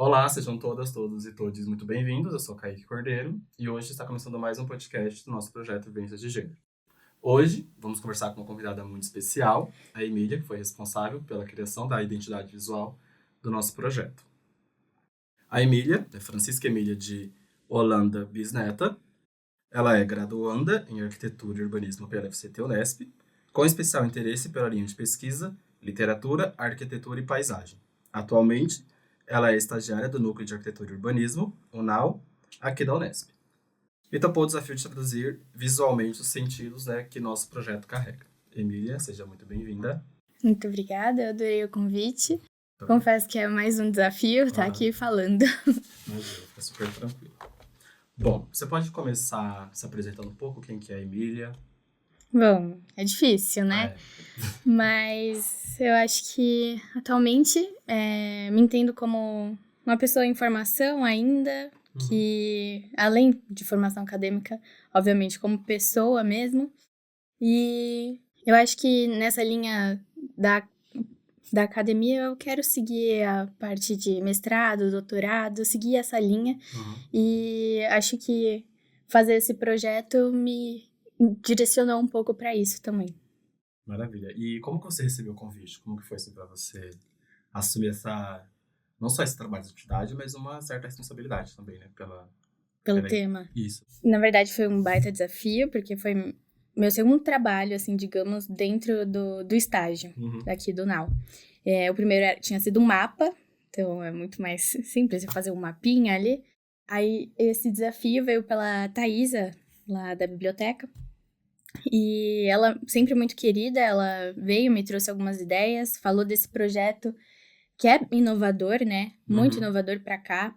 Olá, sejam todas, todos e todes muito bem-vindos. Eu sou Kaique Cordeiro e hoje está começando mais um podcast do nosso projeto Vivências de Gênero. Hoje vamos conversar com uma convidada muito especial, a Emília, que foi responsável pela criação da identidade visual do nosso projeto. A Emília é Francisca Emília de Holanda Bisneta. Ela é graduanda em Arquitetura e Urbanismo pela FCT Unesp, com especial interesse pela linha de pesquisa, literatura, arquitetura e paisagem. Atualmente, ela é estagiária do Núcleo de Arquitetura e Urbanismo, UNAL, aqui da Unesp. E topou o desafio de traduzir visualmente os sentidos, que nosso projeto carrega. Emília, seja muito bem-vinda. Muito obrigada, eu adorei o convite. Confesso que é mais um desafio estar aqui falando. Imagina, fica super tranquilo. Bom, você pode começar se apresentando um pouco quem que é a Emília? Bom, é difícil, né? Mas eu acho que atualmente me entendo como uma pessoa em formação ainda, que além de formação acadêmica, obviamente como pessoa mesmo. E eu acho que nessa linha da academia eu quero seguir a parte de mestrado, doutorado, seguir essa linha. E acho que fazer esse projeto me direcionou um pouco para isso também. Maravilha. E como que você recebeu o convite? Como que foi assim para você assumir não só esse trabalho de atividade, mas uma certa responsabilidade também, né? Pelo tema. Isso. Na verdade, foi um baita desafio, porque foi meu segundo trabalho, assim, digamos, dentro do estágio daqui do NAU. O primeiro tinha sido um mapa, então é muito mais simples de fazer um mapinha ali. Aí, esse desafio veio pela Thaisa, lá da biblioteca. E ela, sempre muito querida, ela veio, me trouxe algumas ideias, falou desse projeto que é inovador, né? Muito inovador para cá.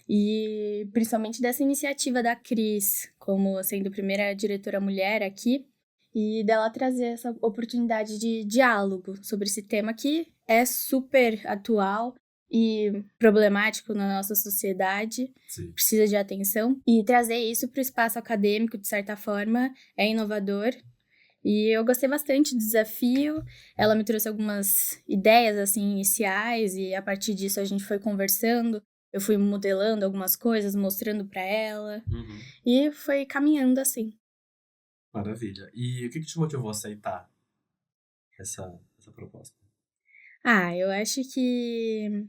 E principalmente dessa iniciativa da Cris, como sendo a primeira diretora mulher aqui, e dela trazer essa oportunidade de diálogo sobre esse tema que é super atual e problemático na nossa sociedade. Sim. Precisa de atenção. E trazer isso para o espaço acadêmico, de certa forma, é inovador. E eu gostei bastante do desafio. Ela me trouxe algumas ideias, assim, iniciais, e a partir disso a gente foi conversando. Eu fui modelando algumas coisas, mostrando para ela, e foi caminhando assim. Maravilha. E o que te motivou a aceitar essa proposta? Eu acho que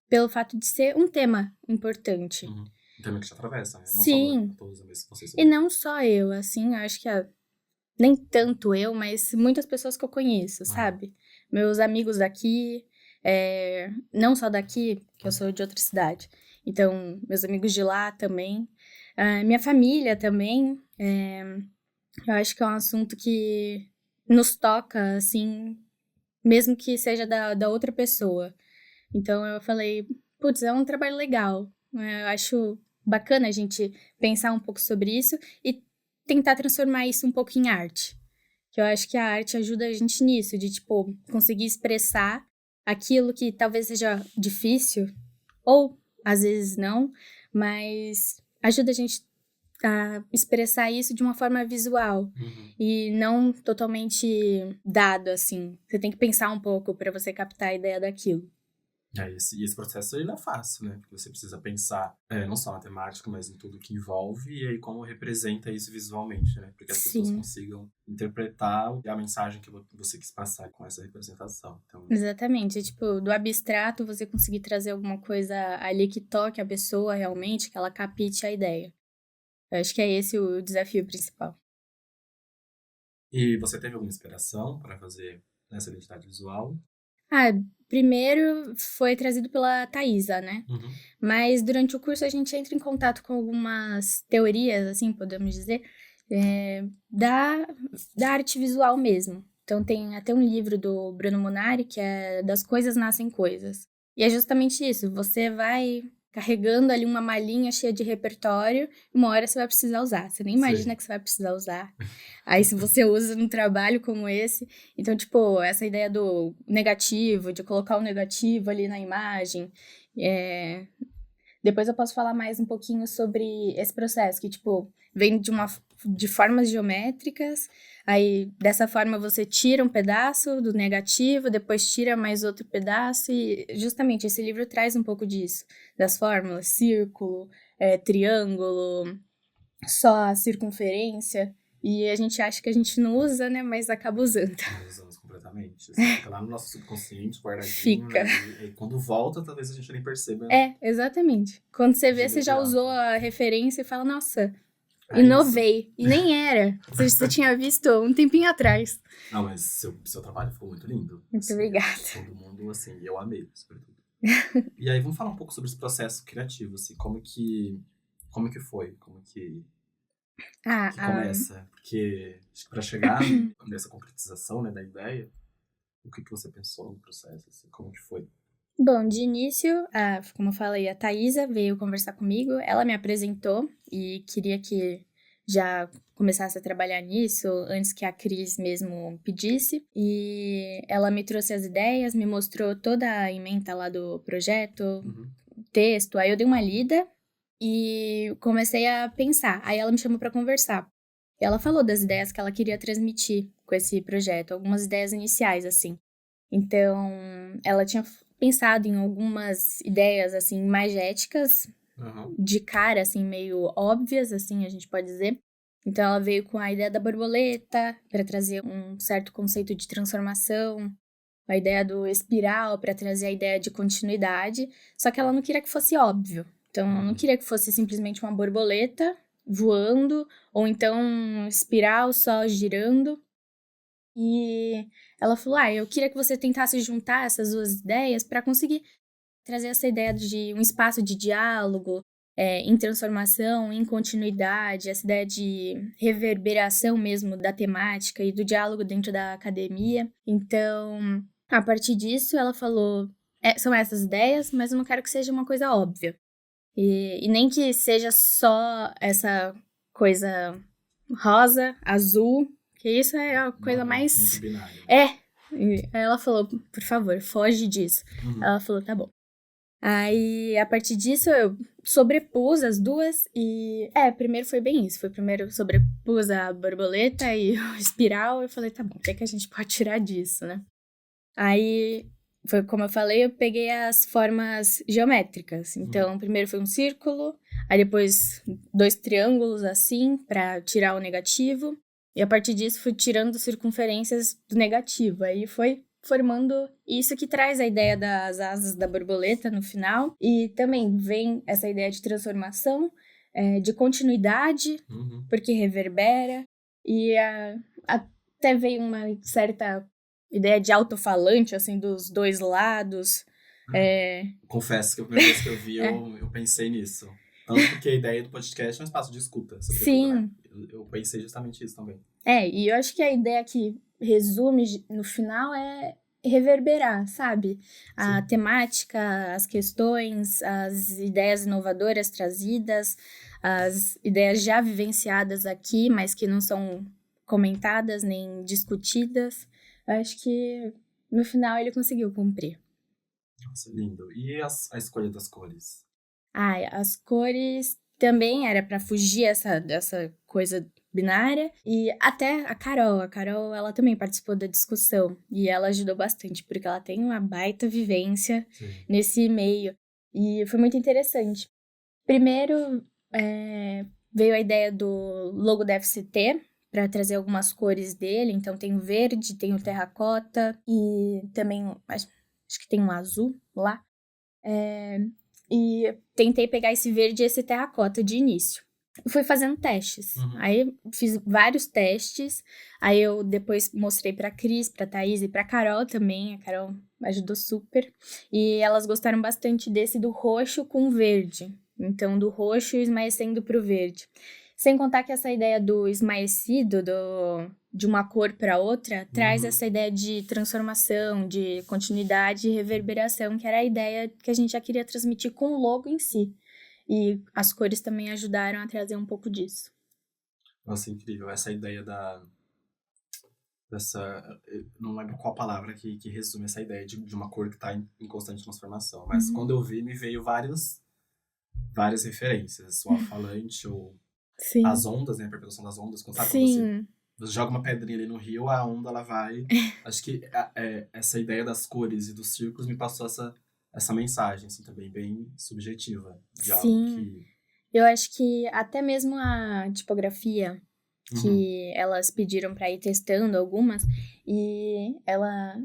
pelo fato de ser um tema importante. Um tema que te atravessa, né? Sim. Não só todos, mas vocês E não só eu, assim, eu acho que nem tanto eu, mas muitas pessoas que eu conheço, sabe? Meus amigos daqui, não só daqui, que eu sou de outra cidade. Então, meus amigos de lá também. Minha família também. Eu acho que é um assunto que nos toca, assim, mesmo que seja da outra pessoa. Então, eu falei, putz, é um trabalho legal. Eu acho bacana a gente pensar um pouco sobre isso e tentar transformar isso um pouco em arte. Que eu acho que a arte ajuda a gente nisso, de, tipo, conseguir expressar aquilo que talvez seja difícil, ou às vezes não, mas ajuda a gente a expressar isso de uma forma visual e não totalmente dado, assim. Você tem que pensar um pouco para você captar a ideia daquilo. Esse processo ele não é fácil, né? Porque você precisa pensar não só na temática, mas em tudo que envolve e aí como representa isso visualmente, né? Porque as pessoas consigam interpretar a mensagem que você quis passar com essa representação. Então... Exatamente. Tipo, do abstrato você conseguir trazer alguma coisa ali que toque a pessoa realmente, que ela capite a ideia. Eu acho que é esse o desafio principal. E você teve alguma inspiração para fazer essa identidade visual? Primeiro foi trazido pela Thaisa, né? Mas durante o curso a gente entra em contato com algumas teorias, assim, podemos dizer, da arte visual mesmo. Então tem até um livro do Bruno Munari, que é Das Coisas Nascem Coisas. E é justamente isso, você vai carregando ali uma malinha cheia de repertório, uma hora você vai precisar usar. Você nem imagina que você vai precisar usar. Aí se você usa num trabalho como esse... Então, tipo, essa ideia do negativo, de colocar o negativo ali na imagem. Depois eu posso falar mais um pouquinho sobre esse processo, que, tipo, vem de uma de formas geométricas. Aí, dessa forma, você tira um pedaço do negativo, depois tira mais outro pedaço. E, justamente, esse livro traz um pouco disso. Das fórmulas, círculo, triângulo, só a circunferência. E a gente acha que a gente não usa, né? Mas acaba usando. Nós usamos completamente. Assim, fica lá no nosso subconsciente, guardadinho, Fica. né? E quando volta, talvez a gente nem perceba. Exatamente. Quando você vê, De você já imediato. usou a referência e fala, nossa, É inovei. E nem era. Você tinha visto um tempinho atrás. Não, mas seu trabalho ficou muito lindo. Muito assim, obrigada. Todo mundo, assim, eu amei, sobretudo. E aí, vamos falar um pouco sobre esse processo criativo, assim, como que foi? Como que começa? Porque acho que para chegar nessa concretização, né, da ideia, o que você pensou no processo, assim, como que foi? Bom, de início, como eu falei, a Thaisa veio conversar comigo, ela me apresentou e queria que já começasse a trabalhar nisso antes que a Cris mesmo pedisse. E ela me trouxe as ideias, me mostrou toda a ementa lá do projeto, texto. Aí eu dei uma lida e comecei a pensar. Aí ela me chamou para conversar. E ela falou das ideias que ela queria transmitir com esse projeto, algumas ideias iniciais, assim. Então, ela tinha pensado em algumas ideias, assim, magéticas, de cara, assim, meio óbvias, assim, a gente pode dizer. Então, ela veio com a ideia da borboleta, para trazer um certo conceito de transformação, a ideia do espiral, para trazer a ideia de continuidade, só que ela não queria que fosse óbvio. Então, ela não queria que fosse simplesmente uma borboleta voando, ou então um espiral só girando. E ela falou, eu queria que você tentasse juntar essas duas ideias para conseguir trazer essa ideia de um espaço de diálogo, em transformação, em continuidade, essa ideia de reverberação mesmo da temática e do diálogo dentro da academia. Então, a partir disso, ela falou, são essas ideias, mas eu não quero que seja uma coisa óbvia. E nem que seja só essa coisa rosa, azul, que isso é a coisa mais... Muito binário. E aí ela falou, por favor, foge disso. Ela falou, tá bom. Aí, a partir disso, eu sobrepus as duas e... primeiro foi bem isso. Primeiro sobrepus a borboleta e o espiral. Eu falei, tá bom, o que é que a gente pode tirar disso, né? Aí, foi como eu falei, eu peguei as formas geométricas. Então, primeiro foi um círculo, aí depois 2 triângulos assim, pra tirar o negativo. E a partir disso, fui tirando circunferências do negativo. Aí foi formando isso que traz a ideia das asas da borboleta no final. E também vem essa ideia de transformação, de continuidade, porque reverbera. E até veio uma certa ideia de alto-falante, assim, dos dois lados. Confesso que a primeira vez que eu vi, eu pensei nisso. Tanto porque a ideia do podcast é um espaço de escuta, sobretudo, Sim. né? Eu pensei justamente isso também. E eu acho que a ideia que resume no final é reverberar, sabe? A temática, as questões, as ideias inovadoras trazidas, as ideias já vivenciadas aqui, mas que não são comentadas nem discutidas. Eu acho que no final ele conseguiu cumprir. Nossa, lindo. E a escolha das cores? As cores também era para fugir dessa coisa binária. E até a Carol, ela também participou da discussão. E ela ajudou bastante, porque ela tem uma baita vivência nesse meio. E foi muito interessante. Primeiro, veio a ideia do logo da FCT, para trazer algumas cores dele. Então, tem o verde, tem o terracota e também, acho que tem um azul lá. E tentei pegar esse verde e esse terracota de início. Fui fazendo testes. Aí fiz vários testes. Aí eu depois mostrei pra Cris, pra Thaís e pra Carol também. A Carol ajudou super. E elas gostaram bastante desse do roxo com verde. Então, do roxo esmaecendo pro verde. Sem contar que essa ideia do esmaecido, de uma cor para outra, traz essa ideia de transformação, de continuidade e reverberação, que era a ideia que a gente já queria transmitir com o logo em si. E as cores também ajudaram a trazer um pouco disso. Nossa, incrível. Essa ideia dessa... Não lembro qual palavra que resume essa ideia de uma cor que está em constante transformação. Mas quando eu vi, me veio várias referências. O alto-falante, Sim. as ondas, né? A perpetuação das ondas. Quando, sabe, quando Sim. você joga uma pedrinha ali no rio, a onda, ela vai... Acho que essa ideia das cores e dos círculos me passou essa mensagem, assim, também bem subjetiva. De algo Sim. que... Eu acho que até mesmo a tipografia, Uhum. que elas pediram pra ir testando algumas, e ela,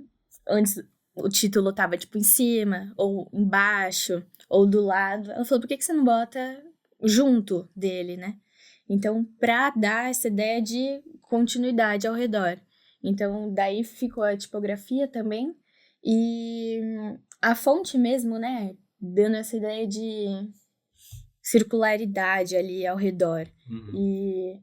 antes o título tava tipo em cima, ou embaixo, ou do lado. Ela falou, por que você não bota junto dele, né? Então, pra dar essa ideia de continuidade ao redor. Então, daí ficou a tipografia também, e a fonte mesmo, né? Dando essa ideia de circularidade ali ao redor. Uhum. E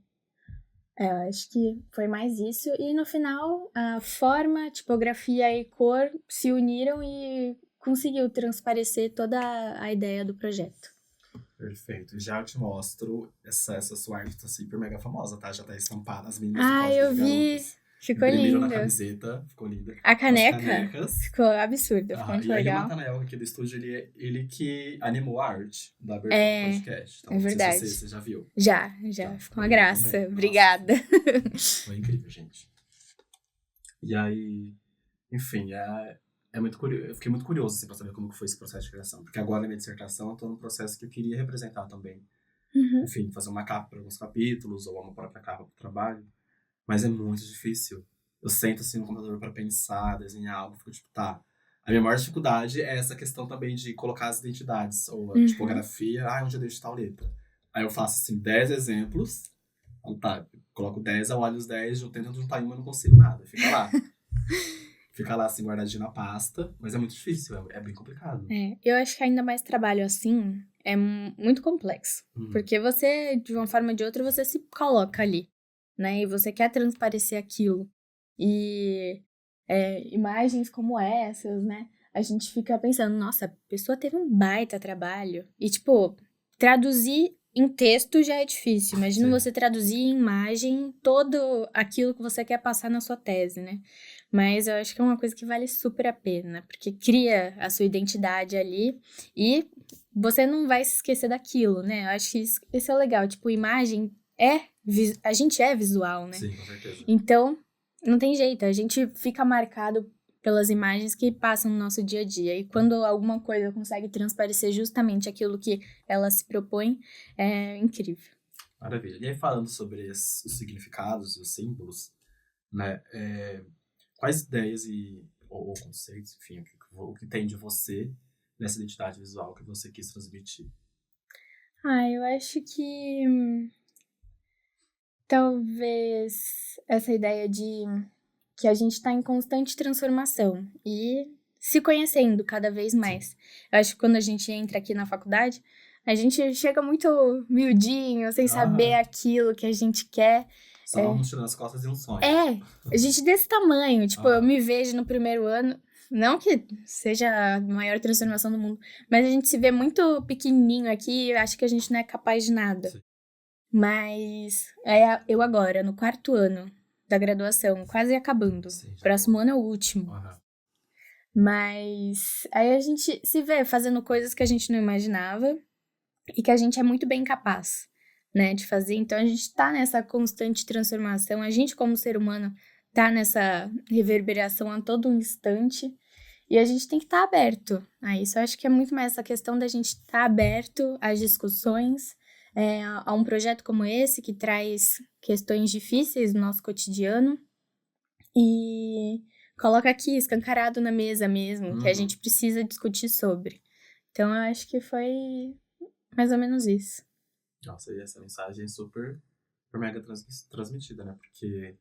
eu acho que foi mais isso. E no final, a forma, tipografia e cor se uniram e conseguiu transparecer toda a ideia do projeto. Perfeito. Já eu te mostro essa sua arte tá super mega famosa, tá? Já tá estampada as meninas do Ah, Código eu de vi! Garotas. Ficou Imprimiram na lindo. camiseta, ficou linda. A As caneca canecas. ficou absurda, ficou muito E aí o legal. Nathanael aqui do estúdio, ele que animou a arte da abertura do É, podcast. Então, é não sei se verdade. você já viu. Já, Já, ficou ficou uma lindo graça. também. Nossa, Obrigada. foi incrível, gente. E aí, enfim, muito curioso. Eu fiquei muito curioso assim, pra saber como que foi esse processo de criação. Porque agora na minha dissertação eu tô num processo que eu queria representar também. Uhum. Enfim, fazer uma capa para alguns capítulos ou uma própria capa para o trabalho. Mas é muito difícil. Eu sento assim no computador para pensar, desenhar algo, fico tipo, tá. A minha maior dificuldade é essa questão também de colocar as identidades, ou a Uhum. tipografia, onde eu deixo tal letra. Aí eu faço assim 10 exemplos, então, tá, coloco 10, eu olho os 10, eu tento juntar em uma e não consigo nada. Fica lá. Fica lá assim guardadinho na pasta, mas é muito difícil, é bem complicado. Eu acho que ainda mais trabalho assim é muito complexo. Porque você, de uma forma ou de outra, você se coloca ali, né? E você quer transparecer aquilo. E imagens como essas, né? A gente fica pensando, nossa, a pessoa teve um baita trabalho. E, tipo, traduzir em texto já é difícil. Imagina Sim. você traduzir em imagem todo aquilo que você quer passar na sua tese, né? Mas eu acho que é uma coisa que vale super a pena, porque cria a sua identidade ali e você não vai se esquecer daquilo, né? Eu acho que isso é legal. Tipo, imagem a gente é visual, né? Sim, com certeza. Então, não tem jeito, a gente fica marcado pelas imagens que passam no nosso dia a dia. E quando alguma coisa consegue transparecer justamente aquilo que ela se propõe, é incrível. Maravilha. E aí, falando sobre os significados e os símbolos, né? Quais ideias ou conceitos, enfim, o que tem de você nessa identidade visual que você quis transmitir? Eu acho que talvez essa ideia de que a gente está em constante transformação e se conhecendo cada vez mais. Eu acho que quando a gente entra aqui na faculdade, a gente chega muito miudinho, sem saber aquilo que a gente quer. Só uma mochila nas costas e um sonho. A gente desse tamanho. Tipo, eu me vejo no primeiro ano. Não que seja a maior transformação do mundo, mas a gente se vê muito pequenininho aqui e acho que a gente não é capaz de nada. Sim. Mas eu agora, no 4º ano da graduação, quase acabando. Sim, Próximo ano é o último. Mas aí a gente se vê fazendo coisas que a gente não imaginava e que a gente é muito bem capaz, né, de fazer. Então a gente tá nessa constante transformação, a gente como ser humano tá nessa reverberação a todo instante e a gente tem que estar aberto a isso. Eu acho que é muito mais essa questão da gente estar aberto às discussões, a um projeto como esse que traz questões difíceis do nosso cotidiano e coloca aqui escancarado na mesa mesmo, que a gente precisa discutir sobre. Então eu acho que foi mais ou menos isso. Nossa, e essa mensagem é super mega transmitida, né? Porque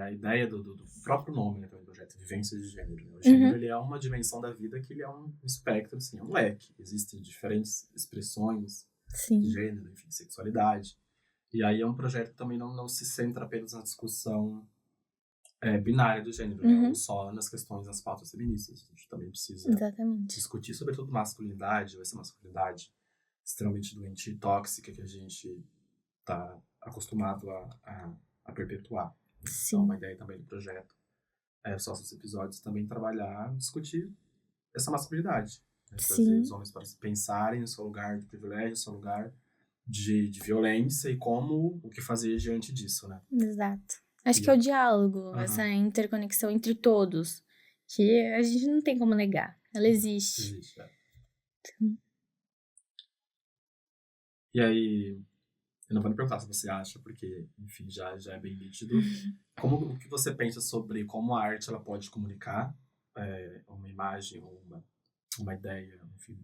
a ideia do próprio nome, né, do projeto, Vivências de Gênero. Né? O gênero, ele é uma dimensão da vida que ele é um espectro, assim, é um leque. Existem diferentes expressões de gênero, enfim, sexualidade. E aí é um projeto que também não se centra apenas na discussão binária do gênero, né? Ou só nas questões, nas pautas feministas. A gente também precisa discutir, sobretudo, masculinidade, ou essa masculinidade extremamente doente e tóxica que a gente está acostumado a perpetuar. Então, uma ideia também do projeto os nossos episódios também trabalhar, discutir essa masculinidade. Né? Trazer os homens para pensarem no seu lugar de privilégio, no seu lugar de violência e como o que fazer diante disso, né? Exato. Acho E que é o diálogo, Aham. essa interconexão entre todos, que a gente não tem como negar. Ela existe. Existe, E aí, eu não vou nem perguntar se você acha, porque, enfim, já é bem nítido. O que você pensa sobre como a arte ela pode comunicar uma imagem ou uma ideia, enfim,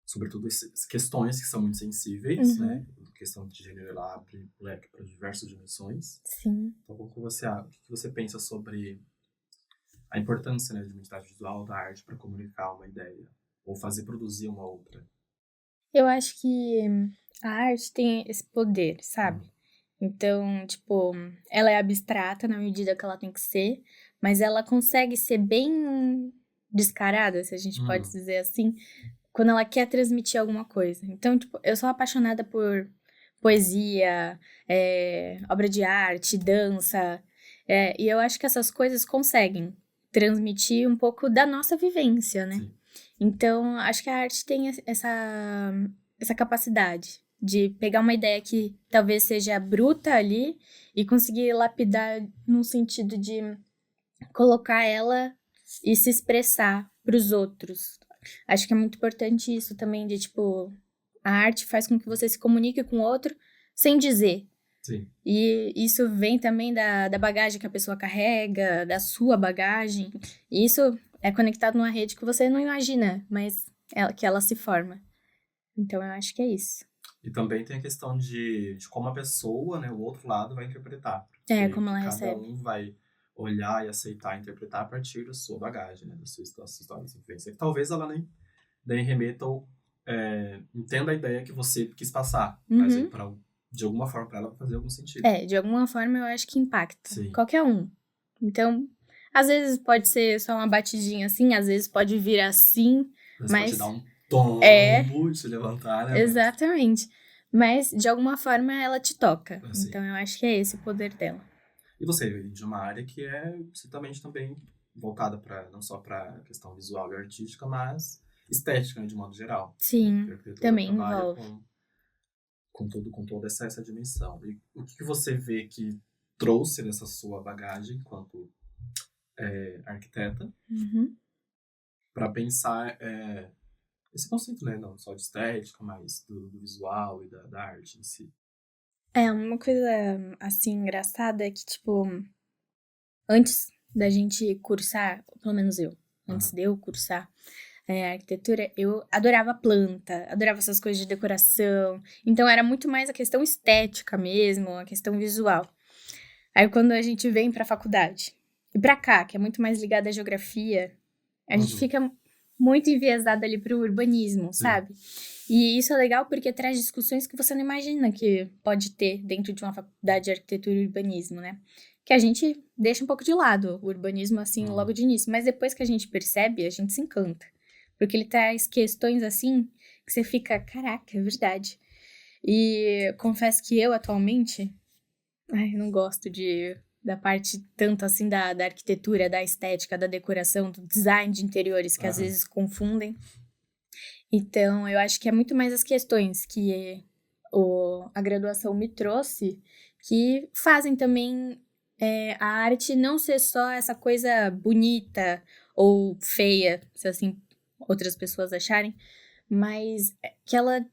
sobretudo essas questões que são muito sensíveis, né? A questão de gênero ela abre o leque para diversas dimensões. Sim. Então, o que você pensa sobre a importância, né, de uma identidade visual da arte para comunicar uma ideia ou fazer produzir uma outra? Eu acho que a arte tem esse poder, sabe? Então, tipo, ela é abstrata na medida que ela tem que ser, mas ela consegue ser bem descarada, se a gente pode dizer assim, quando ela quer transmitir alguma coisa. Então, tipo, eu sou apaixonada por poesia, obra de arte, dança, e eu acho que essas coisas conseguem transmitir um pouco da nossa vivência, né? Sim. Então, acho que a arte tem essa capacidade de pegar uma ideia que talvez seja bruta ali e conseguir lapidar num sentido de colocar ela e se expressar para os outros. Acho que é muito importante isso também, de tipo, a arte faz com que você se comunique com o outro sem dizer. Sim. E isso vem também da bagagem que a pessoa carrega, da sua bagagem. E isso é conectado numa rede que você não imagina, mas que ela se forma. Então eu acho que é isso. E também tem a questão de como a pessoa, né, o outro lado vai interpretar. Como ela Cada recebe. um vai olhar e aceitar interpretar a partir da sua bagagem, né, da sua história, da sua vivência. Talvez ela nem remeta ou entenda a ideia que você quis passar, mas de alguma forma para ela fazer algum sentido. De alguma forma eu acho que impacta. Sim. Qualquer um. Então, às vezes pode ser só uma batidinha assim, às vezes pode vir assim, Mas mas... pode dar um tombo, te levantar, né? Exatamente. Mas, de alguma forma, ela te toca. Assim. Então, eu acho que é esse o poder dela. E você vem de uma área que é certamente também voltada para não só para a questão visual e artística, mas estética, né, de modo geral. Sim, A arquitetura também trabalha envolve. com toda essa dimensão. E o que você vê que trouxe dessa sua bagagem enquanto arquiteta para pensar esse conceito, né, não só de estética, mas do visual e da arte em si? Uma coisa, assim, engraçada é que, tipo, antes da gente cursar, pelo menos eu, antes de eu cursar arquitetura, eu adorava planta, adorava essas coisas de decoração. Então, era muito mais a questão estética mesmo, a questão visual. Aí, quando a gente vem pra faculdade, e pra cá, que é muito mais ligada à geografia, a gente fica muito enviesado ali pro urbanismo, sabe? E isso é legal porque traz discussões que você não imagina que pode ter dentro de uma faculdade de arquitetura e urbanismo, né? Que a gente deixa um pouco de lado o urbanismo, assim, logo de início. Mas depois que a gente percebe, a gente se encanta. Porque ele traz questões, assim, que você fica, caraca, é verdade. E confesso que eu, atualmente, não gosto da parte tanto, assim, da arquitetura, da estética, da decoração, do design de interiores, que às vezes confundem. Então, eu acho que é muito mais as questões que a graduação me trouxe que fazem também a arte não ser só essa coisa bonita ou feia, se assim outras pessoas acharem, mas que ela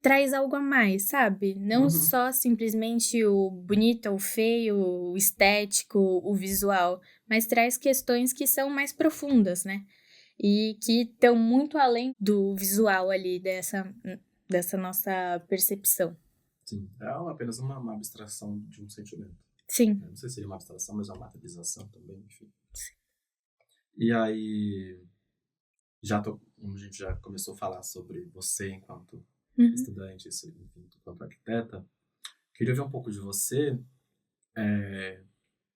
traz algo a mais, sabe? Não só simplesmente o bonito, o feio, o estético, o visual, mas traz questões que são mais profundas, né? E que estão muito além do visual ali, dessa nossa percepção. Sim, é apenas uma abstração de um sentimento. Sim. Não sei se seria uma abstração, mas é uma materialização também, enfim. E aí, como a gente já começou a falar sobre você enquanto estudante, enfim, enquanto arquiteta, queria ver um pouco de você,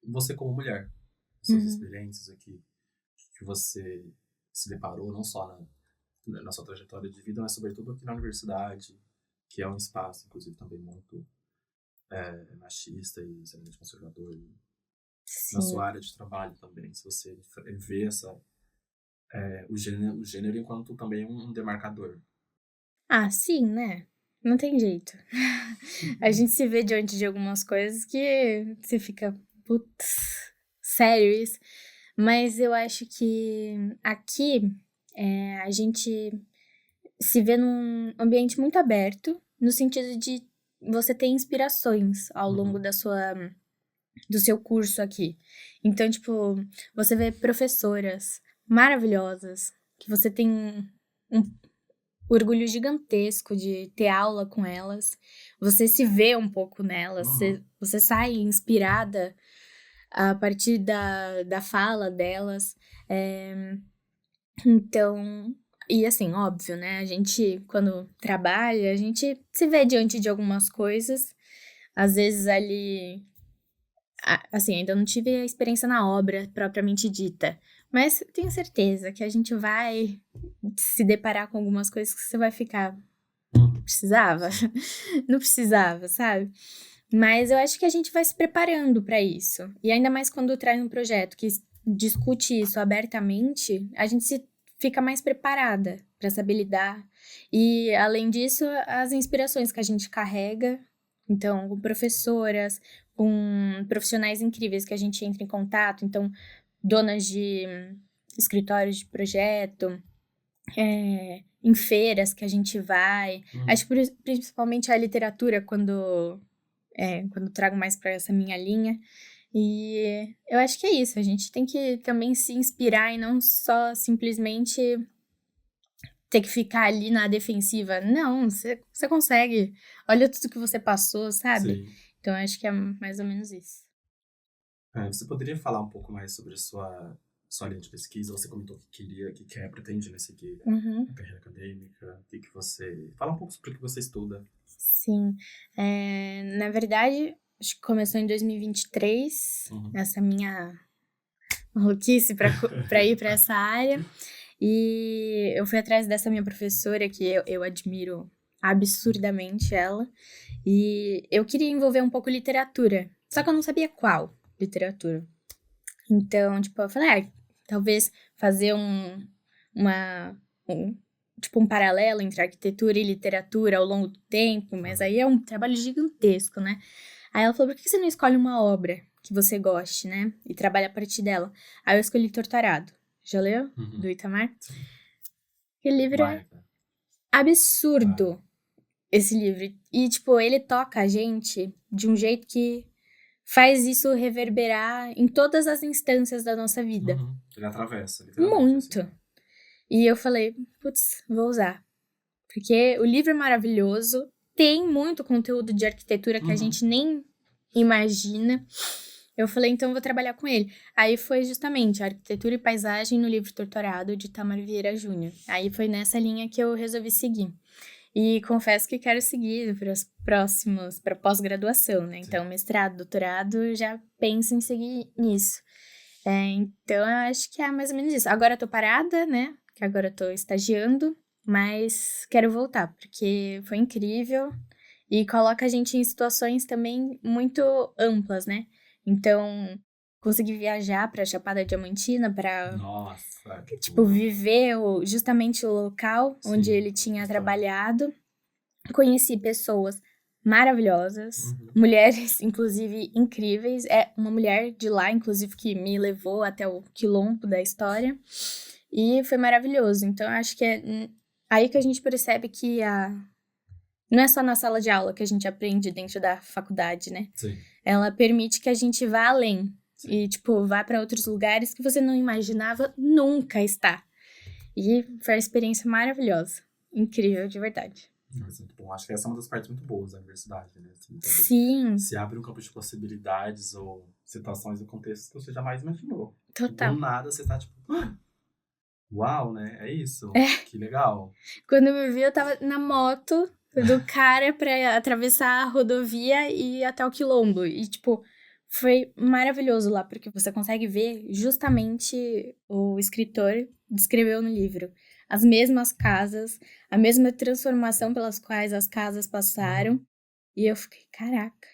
você como mulher, suas experiências aqui, que você se deparou não só na sua trajetória de vida, mas sobretudo aqui na universidade, que é um espaço, inclusive, também muito machista e extremamente conservador. Sim. Na sua área de trabalho também, se você vê o gênero enquanto também um demarcador. Sim, né? Não tem jeito. A gente se vê diante de algumas coisas que você fica, putz, sério isso? Mas eu acho que aqui a gente se vê num ambiente muito aberto, no sentido de você ter inspirações ao longo do seu curso aqui. Então, tipo, você vê professoras maravilhosas, que você tem um orgulho gigantesco de ter aula com elas. Você se vê um pouco nelas, você sai inspirada a partir da fala delas. Então, e assim, óbvio, né? A gente, quando trabalha, a gente se vê diante de algumas coisas. Às vezes ali, assim, ainda não tive a experiência na obra propriamente dita. Mas tenho certeza que a gente vai se deparar com algumas coisas que você vai ficar. Precisava? Não precisava, sabe? Mas eu acho que a gente vai se preparando para isso. E ainda mais quando traz um projeto que discute isso abertamente, a gente fica mais preparada para saber lidar. E, além disso, as inspirações que a gente carrega. Então, com professoras, com profissionais incríveis que a gente entra em contato. Então, donas de escritórios de projeto, em feiras que a gente vai. Acho que principalmente a literatura, quando trago mais para essa minha linha. E eu acho que é isso, a gente tem que também se inspirar e não só simplesmente ter que ficar ali na defensiva. Não, você consegue. Olha tudo que você passou, sabe? Sim. Então, eu acho que é mais ou menos isso. Você poderia falar um pouco mais sobre a sua linha de pesquisa? Você comentou que quer, pretende, né, seguir a carreira acadêmica. O que você... Fala um pouco sobre o que você estuda. Sim. Na verdade, acho que começou em 2023, essa minha maluquice para ir para essa área. E eu fui atrás dessa minha professora, que eu admiro absurdamente ela. E eu queria envolver um pouco literatura, só que eu não sabia qual literatura. Então, tipo, eu falei, talvez fazer um paralelo entre arquitetura e literatura ao longo do tempo, mas aí é um trabalho gigantesco, né? Aí ela falou, por que você não escolhe uma obra que você goste, né? E trabalha a partir dela. Aí eu escolhi Torturado. Já leu? Do Itamar? Sim. Aquele livro é absurdo, esse livro. E, tipo, ele toca a gente de um jeito que faz isso reverberar em todas as instâncias da nossa vida. Ele atravessa, literalmente. Muito. Assim. E eu falei, putz, vou usar. Porque o livro é maravilhoso, tem muito conteúdo de arquitetura que a gente nem imagina. Eu falei, então eu vou trabalhar com ele. Aí foi justamente Arquitetura e Paisagem no livro Torturado, de Itamar Vieira Júnior. Aí foi nessa linha que eu resolvi seguir. E confesso que quero seguir para os próximos, para pós-graduação, né? Então, mestrado, doutorado, já penso em seguir nisso. Então, eu acho que é mais ou menos isso. Agora eu tô parada, né? Que agora eu tô estagiando, mas quero voltar, porque foi incrível e coloca a gente em situações também muito amplas, né? Então, consegui viajar pra Chapada Diamantina pra, Nossa, tipo, viver justamente o local onde ele tinha trabalhado. Conheci pessoas maravilhosas, mulheres, inclusive, incríveis. É uma mulher de lá, inclusive, que me levou até o quilombo da história. E foi maravilhoso. Então, acho que é aí que a gente percebe que não é só na sala de aula que a gente aprende dentro da faculdade, né? Sim. Ela permite que a gente vá além. Sim. E, tipo, vá para outros lugares que você não imaginava nunca estar. E foi uma experiência maravilhosa. Incrível, de verdade. Mas muito bom. Acho que essa é uma das partes muito boas da universidade, né? Assim, sim. Se abre um campo de possibilidades ou situações e contextos que você jamais imaginou. Total. Do nada você tá tipo... Uau, né? É isso. Que legal. Quando eu me vi, eu tava na moto do cara pra atravessar a rodovia e ir até o quilombo. E, tipo, foi maravilhoso lá, porque você consegue ver justamente o escritor descreveu no livro. As mesmas casas, a mesma transformação pelas quais as casas passaram. E eu fiquei, caraca.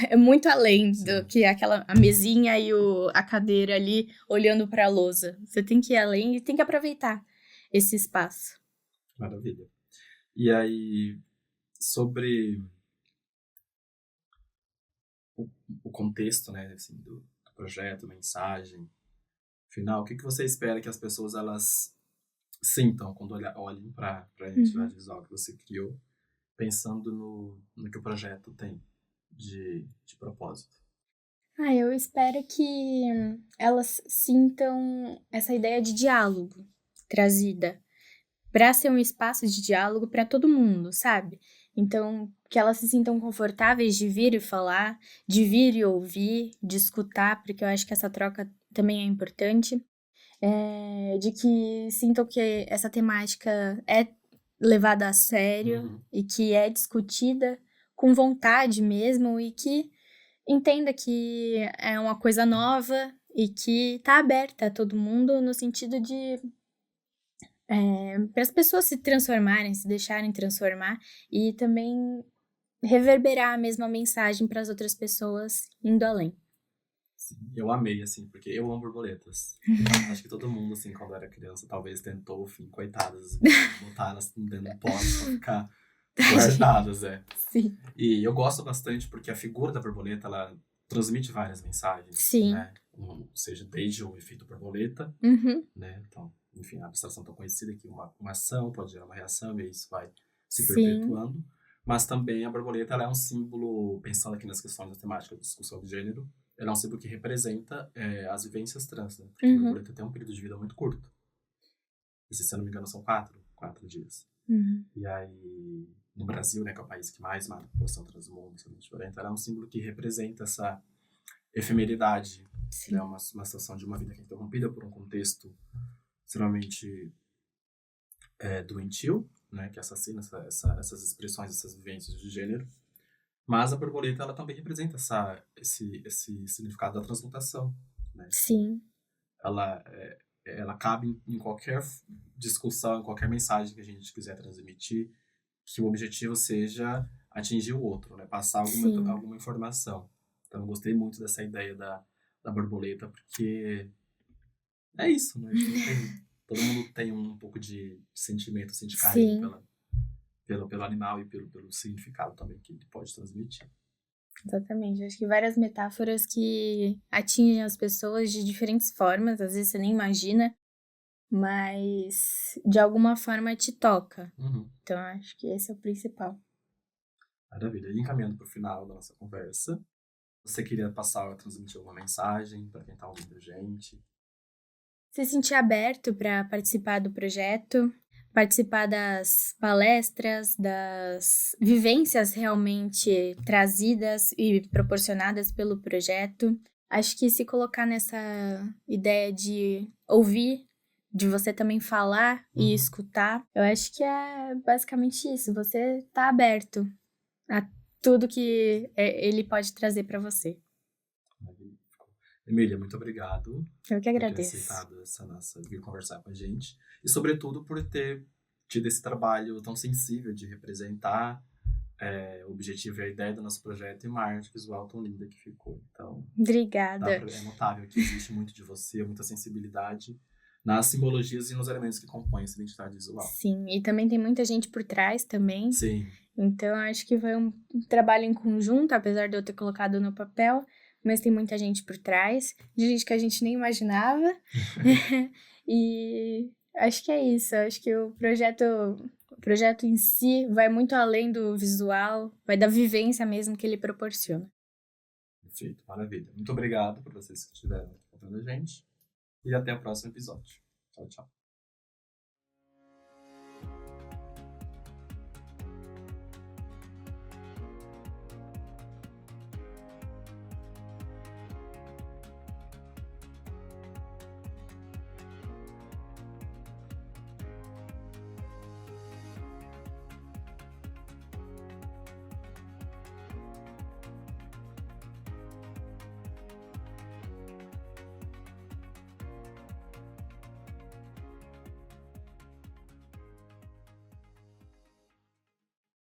É muito além do que a mesinha e a cadeira ali olhando pra lousa. Você tem que ir além e tem que aproveitar esse espaço. Maravilha. E aí, sobre o contexto, né, assim, do projeto, mensagem final, o que você espera que as pessoas elas sintam quando olhem para a identidade visual que você criou, pensando no que o projeto tem de propósito? Eu espero que elas sintam essa ideia de diálogo trazida para ser um espaço de diálogo para todo mundo, sabe? Então, que elas se sintam confortáveis de vir e falar, de vir e ouvir, de escutar, porque eu acho que essa troca também é importante. De que sintam que essa temática é levada a sério e que é discutida com vontade mesmo e que entenda que é uma coisa nova e que tá aberta a todo mundo no sentido de para as pessoas se transformarem, se deixarem transformar e também reverberar a mesma mensagem para as outras pessoas indo além. Sim, eu amei, assim, porque eu amo borboletas. Acho que todo mundo, assim, quando era criança, talvez tentou, enfim, coitadas, botar elas dentro do pote pra ficar guardadas, Sim. E eu gosto bastante porque a figura da borboleta, ela transmite várias mensagens, Sim. né? Ou seja, desde o efeito borboleta, né? Então, enfim, a abstração tão conhecida que uma ação pode gerar uma reação e isso vai se perpetuando. Mas também a borboleta, ela é um símbolo, pensando aqui nas questões da temática da discussão de gênero, ela é um símbolo que representa as vivências trans, né? Porque a borboleta tem um período de vida muito curto. E, se eu não me engano, são 4 dias. E aí, no Brasil, né, que é o país que mais mata a população trans do mundo, ela é um símbolo que representa essa efemeridade, né, uma situação de uma vida que é interrompida por um contexto extremamente doentio, né, que assassina essas expressões, essas vivências de gênero. Mas a borboleta, ela também representa esse significado da transmutação, né? Sim. Ela cabe em qualquer discussão, em qualquer mensagem que a gente quiser transmitir, que o objetivo seja atingir o outro, né? Passar alguma informação. Então, eu gostei muito dessa ideia da borboleta, porque é isso, né? Todo mundo tem um pouco de sentimento, assim, de carinho pelo animal e pelo significado também que ele pode transmitir. Exatamente. Acho que várias metáforas que atingem as pessoas de diferentes formas, às vezes você nem imagina, mas de alguma forma te toca. Então, acho que esse é o principal. Maravilha. E encaminhando para o final da nossa conversa, você queria passar ou transmitir alguma mensagem para quem está ouvindo a gente? Se sentir aberto para participar do projeto, participar das palestras, das vivências realmente trazidas e proporcionadas pelo projeto. Acho que se colocar nessa ideia de ouvir, de você também falar e escutar, eu acho que é basicamente isso. Você tá aberto a tudo que ele pode trazer para você. Emília, muito obrigado. Eu que agradeço. Por ter aceitado essa nossa vir conversar com a gente. E, sobretudo, por ter tido esse trabalho tão sensível de representar o objetivo e a ideia do nosso projeto e uma arte visual tão linda que ficou. Então, obrigada. É notável que existe muito de você, muita sensibilidade nas simbologias e nos elementos que compõem essa identidade visual. Sim, e também tem muita gente por trás também. Sim. Então, acho que foi um trabalho em conjunto, apesar de eu ter colocado no papel, mas tem muita gente por trás, de gente que a gente nem imaginava. E acho que é isso. Acho que o projeto em si vai muito além do visual, vai da vivência mesmo que ele proporciona. Perfeito, maravilha. Muito obrigado por vocês que estiveram aqui contando a gente. E até o próximo episódio. Tchau, tchau.